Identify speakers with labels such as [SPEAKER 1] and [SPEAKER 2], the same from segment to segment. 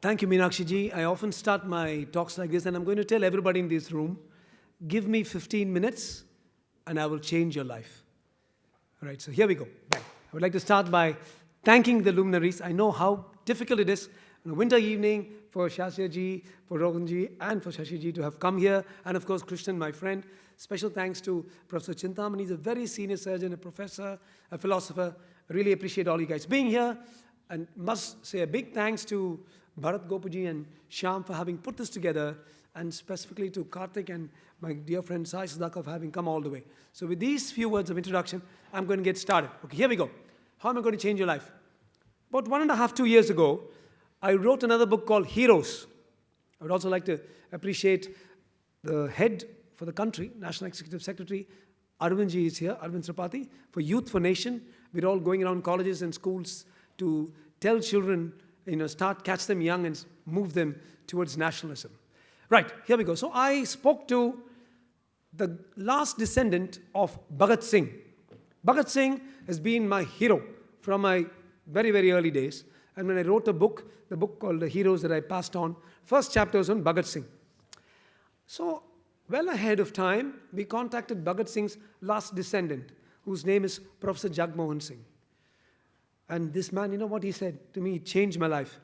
[SPEAKER 1] Thank you, Meenakshi ji. I often start my talks like this, and I'm going to tell everybody in this room, give me 15 minutes, and I will change your life. All right, so here we go. Bang. I would like to start by thanking the luminaries. I know how difficult it is on a winter evening for Shasya ji, for Rogan ji, and for Shashi ji to have come here, and of course, Krishnan, my friend. Special thanks to Professor Chintamani. He's a very senior surgeon, a professor, a philosopher. I really appreciate all you guys being here, and must say a big thanks to Bharat Gopuji and Shyam for having put this together, and specifically to Karthik and my dear friend Sai Sadaka for having come all the way. So with these few words of introduction, I'm going to get started. Okay, here we go. How am I going to change your life? About 1.5 to 2 years ago, I wrote another book called Heroes. I would also like to appreciate the head for the country, National Executive Secretary, Arvind ji is here, Arvind Tripathi, for Youth for Nation. We're all going around colleges and schools to tell children, catch them young and move them towards nationalism. Right, here we go. So I spoke to the last descendant of Bhagat Singh. Bhagat Singh has been my hero from my very, very early days. And when I wrote a book, the book called The Heroes that I passed on, first chapter was on Bhagat Singh. So, well ahead of time, we contacted Bhagat Singh's last descendant, whose name is Professor Jagmohan Singh. And this man, you know what he said to me? It changed my life.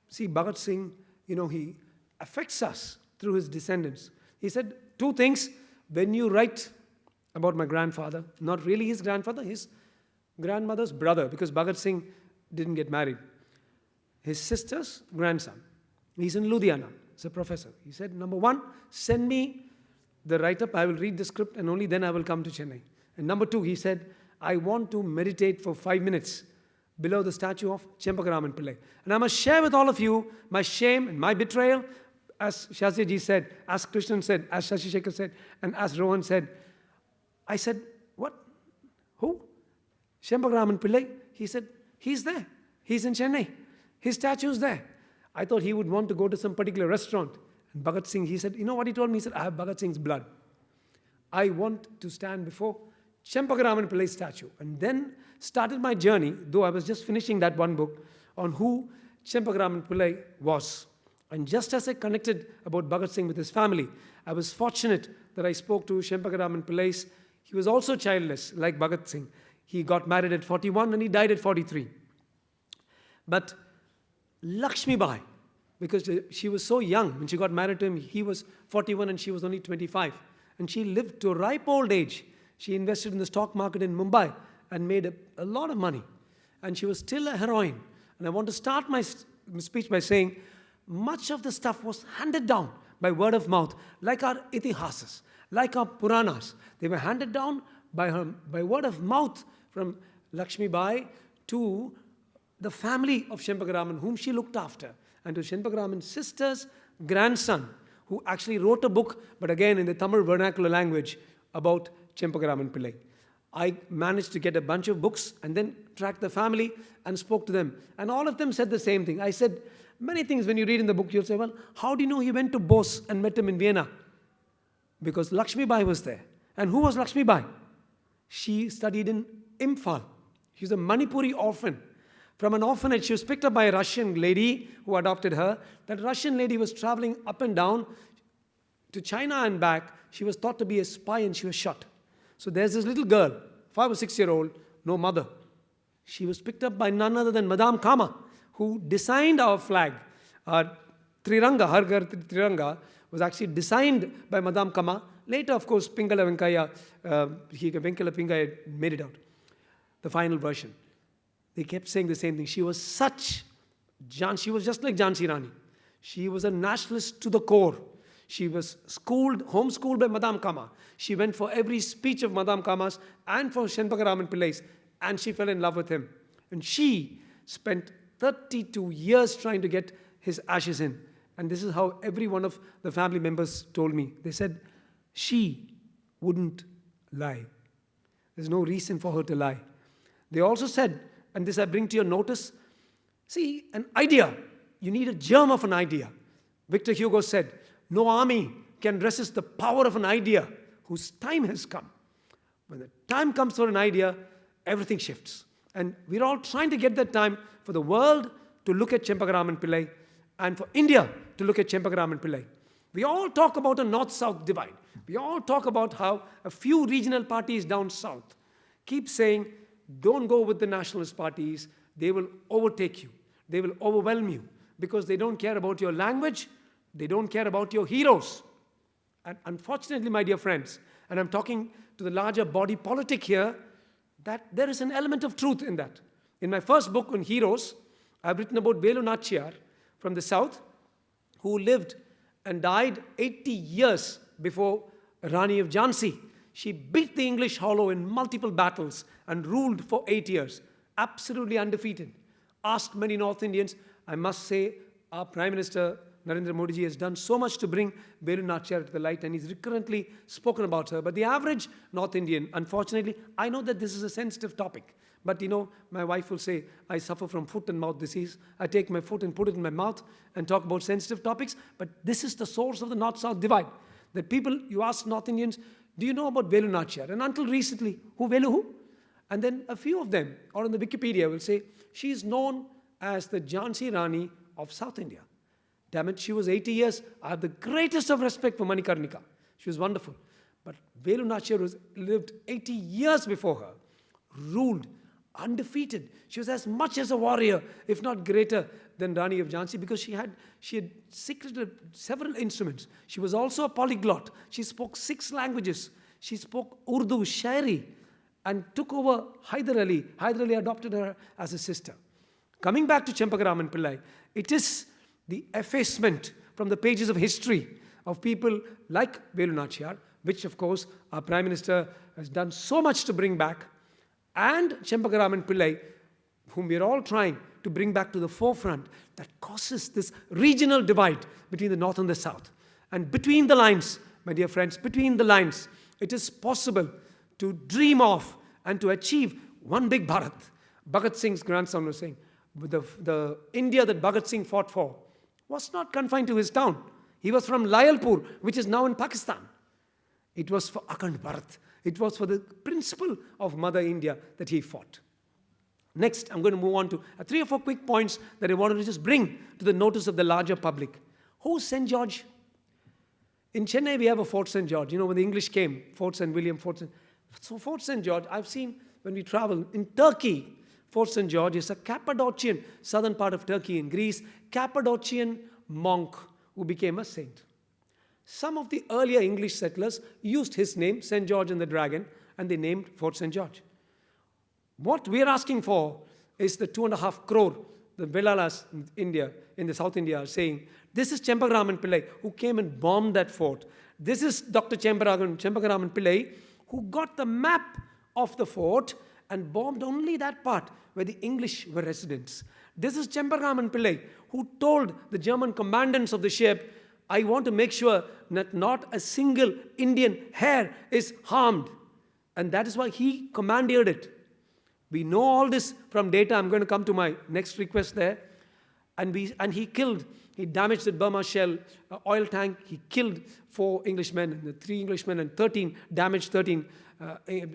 [SPEAKER 1] See, Bhagat Singh, he affects us through his descendants. He said 2 things. When you write about my grandfather, not really his grandfather, his grandmother's brother, because Bhagat Singh didn't get married. His sister's grandson. He's in Ludhiana. He's a professor. He said, number 1, send me the write-up. I will read the script and only then I will come to Chennai. And number 2, he said, I want to meditate for 5 minutes below the statue of Chempakaraman Pillai. And I must share with all of you my shame and my betrayal, as Shasya ji said, as Krishnan said, as Shashi Shekhar said, and as Rohan said. I said, what? Who? Chempakaraman Pillai? He said, he's there. He's in Chennai. His statue is there. I thought he would want to go to some particular restaurant. And Bhagat Singh, he said, you know what he told me? He said, I have Bhagat Singh's blood. I want to stand before Chempakaraman Pillai's statue. And then started my journey, though I was just finishing that one book, on who Chempakaraman Pillai was. And just as I connected about Bhagat Singh with his family, I was fortunate that I spoke to Chempakaraman Pillai. He was also childless, like Bhagat Singh. He got married at 41 and he died at 43. But Lakshmi Bai, because she was so young when she got married to him, he was 41 and she was only 25. And she lived to a ripe old age. She invested in the stock market in Mumbai and made a lot of money. And she was still a heroine. And I want to start my speech by saying, much of the stuff was handed down by word of mouth, like our itihasas, like our Puranas. They were handed down by word of mouth from Lakshmi Bai to the family of Chempakaraman, whom she looked after, and to Chempakaraman's sister's grandson, who actually wrote a book, but again in the Tamil vernacular language, about Chempakaraman Pillai. I managed to get a bunch of books and then tracked the family and spoke to them. And all of them said the same thing. I said, many things when you read in the book, you'll say, well, how do you know he went to Bose and met him in Vienna? Because Lakshmi Bai was there. And who was Lakshmi Bai? She studied in Imphal. She was a Manipuri orphan. From an orphanage, she was picked up by a Russian lady who adopted her. That Russian lady was traveling up and down to China and back. She was thought to be a spy and she was shot. So there's this little girl, 5 or 6-year-old, no mother. She was picked up by none other than Madame Kama, who designed our flag. Our Triranga, Har Ghar Triranga, was actually designed by Madame Kama. Later, of course, Pingala Venkaya Pingaya made it out, the final version. They kept saying the same thing. She was she was just like Jhansi Rani. She was a nationalist to the core. She was homeschooled by Madame Kama. She went for every speech of Madame Kama's and for Chempakaraman Pillai's, and she fell in love with him. And she spent 32 years trying to get his ashes in. And this is how every one of the family members told me. They said, she wouldn't lie. There's no reason for her to lie. They also said, and this I bring to your notice, see, an idea, you need a germ of an idea. Victor Hugo said, no army can resist the power of an idea whose time has come. When the time comes for an idea, everything shifts. And we're all trying to get that time for the world, to look at Chempakaraman Pillai and for India to look at Chempakaraman Pillai. We all talk about a north-south divide. We all talk about how a few regional parties down south keep saying, don't go with the nationalist parties. They will overtake you. They will overwhelm you because they don't care about your language. They don't care about your heroes. And unfortunately, my dear friends, and I'm talking to the larger body politic here, that there is an element of truth in that. In my first book on heroes, I've written about Velu Nachiyar from the south, who lived and died 80 years before Rani of Jhansi. She beat the English hollow in multiple battles and ruled for 8 years, absolutely undefeated. Asked many North Indians, I must say, our Prime Minister Narendra Modi ji has done so much to bring Velu Nachiyar to the light, and he's recurrently spoken about her. But the average North Indian, unfortunately, I know that this is a sensitive topic. But my wife will say, I suffer from foot and mouth disease. I take my foot and put it in my mouth and talk about sensitive topics. But this is the source of the North-South divide. That people, you ask North Indians, do you know about Velu Nachiyar? And until recently, who? And then a few of them, or in the Wikipedia, will say, she is known as the Jhansi Rani of South India. Damn it, she was 80 years. I have the greatest of respect for Manikarnika. She was wonderful. But Velu Nachiyar lived 80 years before her, ruled undefeated. She was as much as a warrior, if not greater than Rani of Jhansi, because she had secreted several instruments. She was also a polyglot. She spoke 6 languages. She spoke Urdu, Shairi, and took over Hyder Ali. Hyder Ali adopted her as a sister. Coming back to Chempakaraman Pillai, it is the effacement from the pages of history of people like Velu Nachiyar, which of course our Prime Minister has done so much to bring back, and Chempakaraman Pillai, whom we are all trying to bring back to the forefront, that causes this regional divide between the North and the South. And between the lines, my dear friends, between the lines, it is possible to dream of and to achieve one big Bharat. Bhagat Singh's grandson was saying, the India that Bhagat Singh fought for was not confined to his town. He was from Layalpur, which is now in Pakistan. It was for Akhand Bharat. It was for the principle of Mother India that he fought. Next, I'm going to move on to 3 or 4 quick points that I wanted to just bring to the notice of the larger public. Who's St. George? In Chennai, we have a Fort St. George. When the English came, Fort St. William, So Fort St. George, I've seen when we travel in Turkey, Fort St. George is a Cappadocian, southern part of Turkey in Greece, Cappadocian monk who became a saint. Some of the earlier English settlers used his name, St. George and the Dragon, and they named Fort St. George. What we're asking for is the 2.5 crore, the Velalas in India, in the South India, are saying, this is Chempakaraman Pillai who came and bombed that fort. This is Dr. Chempakaraman Pillai who got the map of the fort and bombed only that part where the English were residents. This is Chempakaraman Pillai who told the German commandants of the ship, I want to make sure that not a single Indian hair is harmed. And that is why he commandeered it. We know all this from data. I'm going to come to my next request there. And he damaged the Burma Shell oil tank. He killed 4 Englishmen, 3 Englishmen, and 13, damaged 13,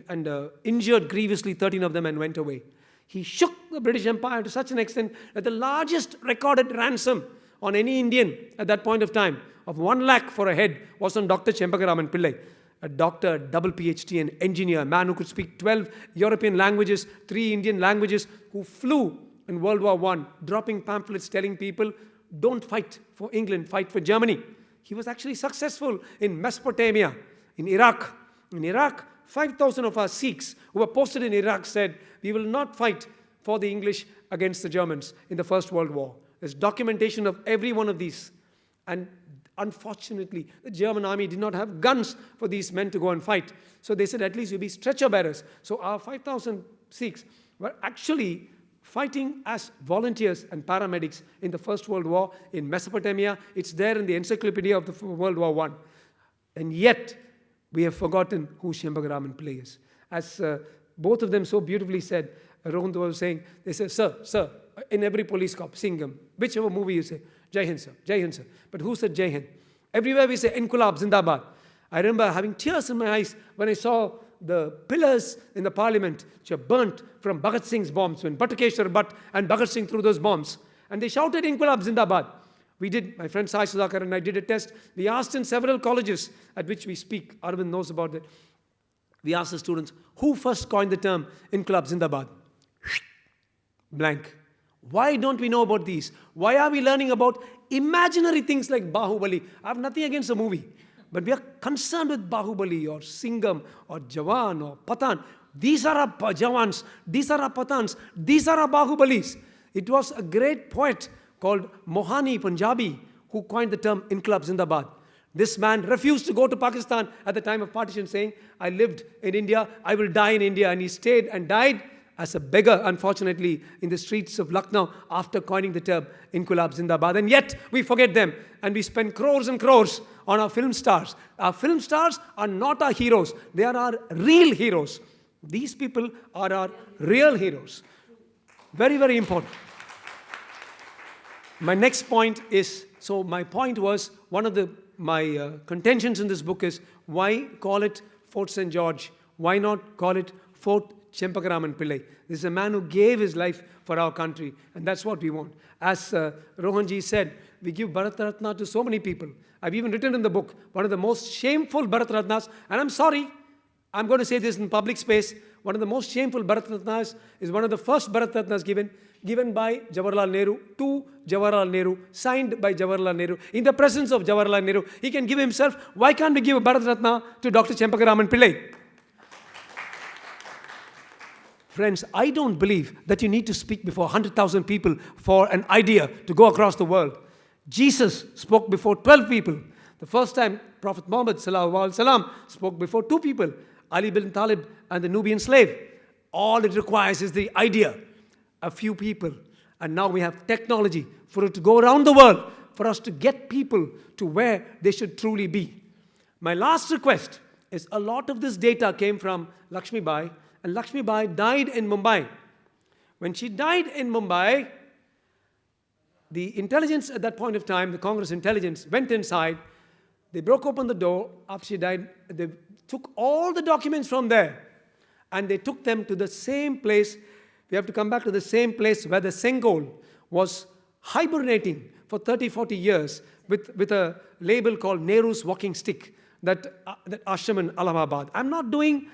[SPEAKER 1] and injured grievously 13 of them and went away. He shook the British Empire to such an extent that the largest recorded ransom on any Indian at that point of time of 1 lakh for a head was on Dr. Chempakaraman Pillai, a doctor, double PhD, an engineer, a man who could speak 12 European languages, 3 Indian languages, who flew in World War I, dropping pamphlets telling people, don't fight for England, fight for Germany. He was actually successful in Mesopotamia, in Iraq. In Iraq, 5,000 of our Sikhs who were posted in Iraq said, we will not fight for the English against the Germans in the First World War. There's documentation of every one of these. And unfortunately, the German army did not have guns for these men to go and fight. So they said, at least you'll be stretcher bearers. So our 5,000 Sikhs were actually fighting as volunteers and paramedics in the First World War in Mesopotamia. It's there in the encyclopedia of the World War I. And yet, we have forgotten who Chempakaraman Pillai is. As both of them so beautifully said, Rohit was saying, they said, sir, in every police cop, Singham, whichever movie you say, Jai Hind, sir, Jai Hind, sir. But who said Jai Hind? Everywhere we say, Inqulab, Zindabad. I remember having tears in my eyes when I saw the pillars in the parliament which were burnt from Bhagat Singh's bombs, when Batukeshwar Bhatt and Bhagat Singh threw those bombs. And they shouted Inquilab Zindabad. We did, my friend Sai Sudhakar and I did a test. We asked in several colleges at which we speak. Arvind knows about that. We asked the students, who first coined the term Inquilab Zindabad? Blank. Why don't we know about these? Why are we learning about imaginary things like Bahubali? I have nothing against the movie. But we are concerned with Bahubali or Singham or Jawan or Pathan. These are our Jawans. These are our Pathans. These are our Bahubalis. It was a great poet called Mohani Punjabi who coined the term Inquilab Zindabad. This man refused to go to Pakistan at the time of partition, saying, I lived in India, I will die in India. And he stayed and died as a beggar, unfortunately, in the streets of Lucknow after coining the term Inquilab Zindabad. And yet, we forget them and we spend crores and crores on our film stars. Our film stars are not our heroes. They are our real heroes. These people are our real heroes. Very, very important. My next point is, so my point was, one of my contentions in this book is, why call it Fort St. George? Why not call it Fort Chempakaraman Pillai? This is a man who gave his life for our country, and that's what we want. As Rohanji said, we give Bharat Ratna to so many people. I've even written in the book, one of the most shameful Bharat Ratnas, and I'm sorry, I'm going to say this in public space, one of the most shameful Bharat Ratnas is one of the first Bharat Ratnas given by Jawaharlal Nehru to Jawaharlal Nehru, signed by Jawaharlal Nehru, in the presence of Jawaharlal Nehru. He can give himself. Why can't we give a Bharat Ratna to Dr. Chempakaraman Pillai? Friends, I don't believe that you need to speak before 100,000 people for an idea to go across the world. Jesus spoke before 12 people. The first time, Prophet Muhammad ﷺ spoke before 2 people, Ali bin Talib and the Nubian slave. All it requires is the idea, a few people. And now we have technology for it to go around the world, for us to get people to where they should truly be. My last request is, a lot of this data came from Lakshmi Bai, and Lakshmi Bai died in Mumbai. When she died in Mumbai, the intelligence at that point of time, the Congress intelligence, went inside. They broke open the door after she died. They took all the documents from there, and they took them to the same place. We have to come back to the same place where the Sengol was hibernating for 30, 40 years with a label called Nehru's Walking Stick, that ashram in Allahabad. I'm not doing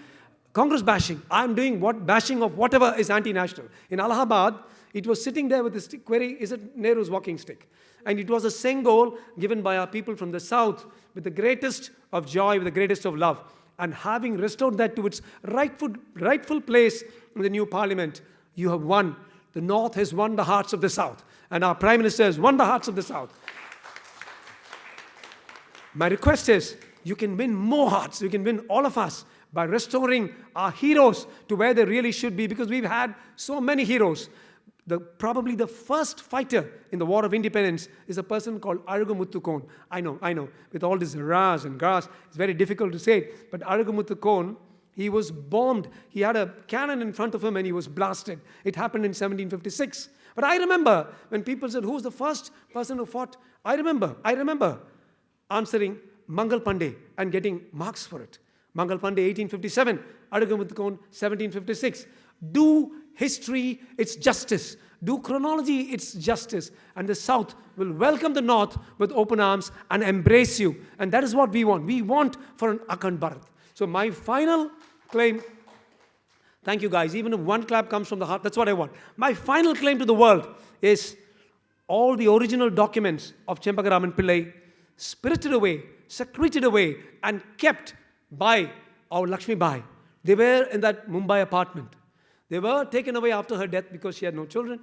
[SPEAKER 1] Congress bashing. I'm doing bashing of whatever is anti-national. In Allahabad, it was sitting there with the stick. Query, is it Nehru's Walking Stick? And it was a Sengol given by our people from the south with the greatest of joy, with the greatest of love. And having restored that to its rightful place in the new parliament, you have won. The north has won the hearts of the south. And our prime minister has won the hearts of the south. My request is, you can win more hearts. You can win all of us by restoring our heroes to where they really should be, because we've had so many heroes. Probably the first fighter in the War of Independence is a person called Arugumuthu Kon. I know. With all this ras and gas, it's very difficult to say it. But Arugumuthu Kon, he was bombed. He had a cannon in front of him and he was blasted. It happened in 1756. But I remember when people said, who's the first person who fought? I remember answering Mangal Pandey and getting marks for it. Mangal Pandey, 1857. Arugumuthu Kon, 1756. Do history its justice. Do chronology its justice. And the South will welcome the North with open arms and embrace you. And that is what we want. We want for an Akhand Bharat. So my final claim, thank you guys, even if one clap comes from the heart, that's what I want. My final claim to the world is all the original documents of Chempakaraman Pillai spirited away, secreted away, and kept by our Lakshmi Bai. They were in that Mumbai apartment. They were taken away after her death because she had no children,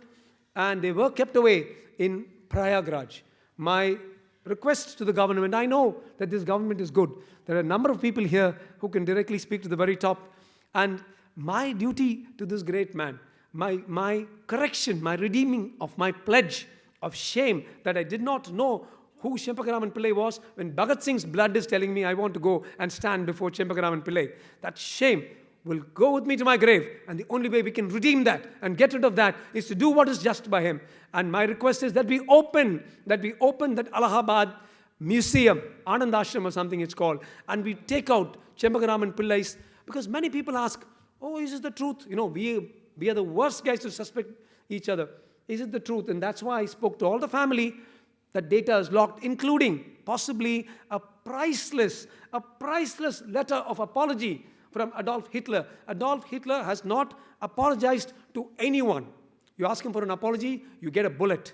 [SPEAKER 1] and they were kept away in Prayagraj. My request to the government, I know that this government is good. There are a number of people here who can directly speak to the very top, and my duty to this great man, my correction, my redeeming of my pledge of shame that I did not know who Chempakaraman Pillai was when Bhagat Singh's blood is telling me I want to go and stand before Chempakaraman Pillai. That shame will go with me to my grave, and the only way we can redeem that and get rid of that is to do what is just by him. And my request is that we open that Allahabad museum, Anand Ashram or something it's called, and we take out Chempakaraman Pillai's, because many people ask, oh, is this the truth? You know, we are the worst guys to suspect each other. Is it the truth? And that's why I spoke to all the family. That data is locked, including possibly a priceless letter of apology from Adolf Hitler. Adolf Hitler has not apologized to anyone. You ask him for an apology, you get a bullet.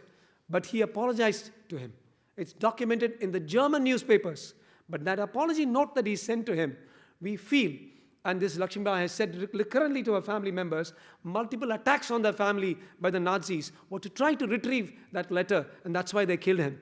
[SPEAKER 1] But he apologized to him. It's documented in the German newspapers. But that apology note that he sent to him, we feel, and this Lakshmi Bai has said currently to her family members, multiple attacks on their family by the Nazis were to try to retrieve that letter, and that's why they killed him.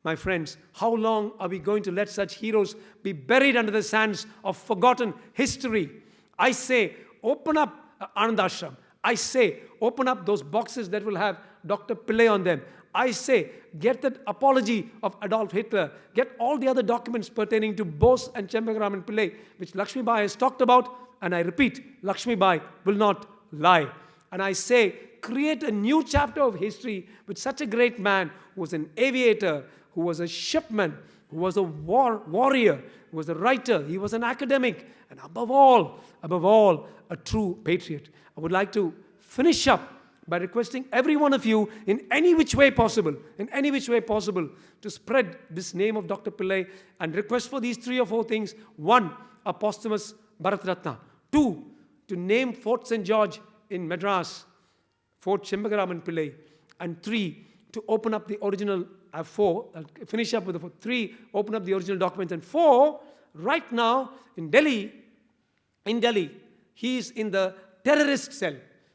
[SPEAKER 1] My friends, how long are we going to let such heroes be buried under the sands of forgotten history? I say, open up Anand Ashram. I say, open up those boxes that will have Dr. Pillai on them. I say, get that apology of Adolf Hitler. Get all the other documents pertaining to Bose and Chempakaraman Pillai, which Lakshmi Bai has talked about. And I repeat, Lakshmi Bai will not lie. And I say, create a new chapter of history with such a great man who was an aviator, who was a shipman, who was a warrior, who was a writer, he was an academic, and above all, a true patriot. I would like to finish up by requesting every one of you in any which way possible, to spread this name of Dr. Pillai and request for these 3 or 4 things. 1, a posthumous Bharat Ratna. 2, to name Fort St. George in Madras, Fort Chempakaraman Pillai. And 3, to open up the original, 4, I'll finish up with the 4. 3, open up the original documents. And 4, right now in Delhi, he is in the terrorist cell.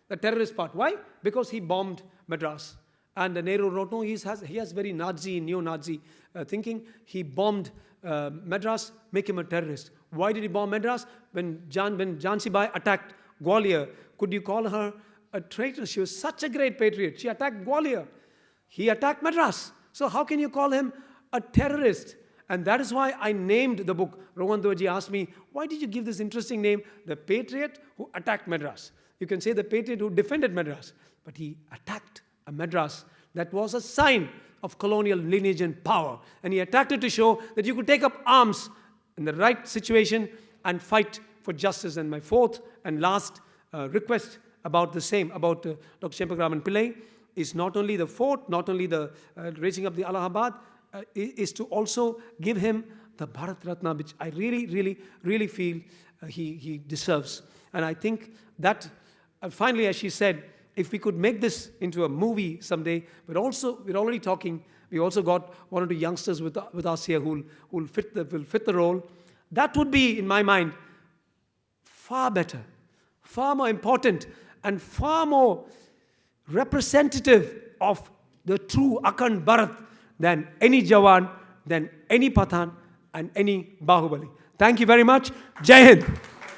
[SPEAKER 1] The terrorist part. Why? Because he bombed Madras. And Nehru wrote, no, he has very Nazi, neo-Nazi thinking. He bombed Madras, make him a terrorist. Why did he bomb Madras? When Jhansi Bai attacked Gwalior, could you call her a traitor? She was such a great patriot. She attacked Gwalior. He attacked Madras. So how can you call him a terrorist? And that is why I named the book. Rohan Dorji asked me, why did you give this interesting name? The Patriot Who Attacked Madras. You can say the patriot who defended Madras. But he attacked a Madras that was a sign of colonial lineage and power. And he attacked it to show that you could take up arms in the right situation and fight for justice. And my 4th and last request about the same, about Dr. Chempakaraman Pillai, is not only the fort, not only the raising up the Allahabad, is to also give him the Bharat Ratna, which I really feel he deserves. And I think that, finally, as she said, if we could make this into a movie someday, we're already talking, we also got 1 or 2 youngsters with us here who will fit the role. That would be, in my mind, far better, far more important, and far more representative of the true Akhand Bharat than any Jawan, than any Pathan, and any Bahubali. Thank you very much. Jai Hind.